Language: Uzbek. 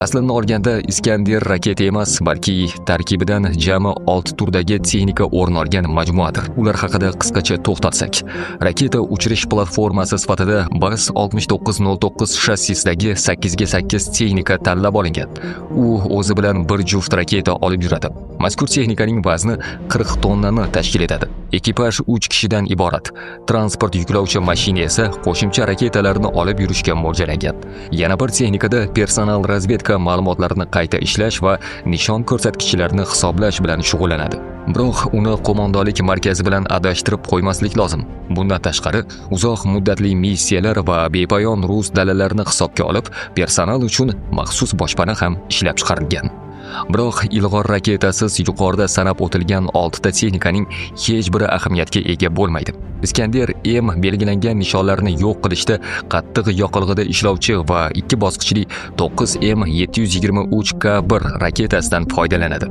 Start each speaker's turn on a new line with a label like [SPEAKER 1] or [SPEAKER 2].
[SPEAKER 1] Aslini olganda Iskander raketa emas, balki tarkibidan jami 6 turdagi texnika o'rin olgan majmuadir. Ular haqida qisqacha to'xtalsak, raketa uchirish platformasi sifatida BAS 6909 shassisidagi 8 ga 8 texnika tanlab olingan. U o'zi bilan bir juft raketa olib yuradi. Mazkur texnikaning vazni 40 tonnani tashkil etadi. Ekipaj 3 kishidan iborat. Transport yuklovchi mashina esa qo'shimcha raketalarni olib yurishga mo'ljallangan. Yana bir texnikada personal razvedka ma'lumotlarni qayta ishlash va nishon ko'rsatkichlarini hisoblash bilan shug'ullanadi. Biroq uni qo'mondonlik markazi bilan adashtirib qo'ymaslik lozim. Bundan tashqari, uzoq muddatli missiyalar va bepoyon rus dalallarini hisobga olib, personal uchun maxsus boshpana ham ishlab chiqarilgan. Biroq ilg'or raketasiz yuqorida sanab o'tilgan 6 ta texnikaning hech biri ahamiyatga ega bo'lmaydi. Iskander M belgilangan nishonlarni yo'q qilishda qattiq yoqilg'ida ishlovchi va 2 bosqichli 9M723K1 raketasidan foydalanadi.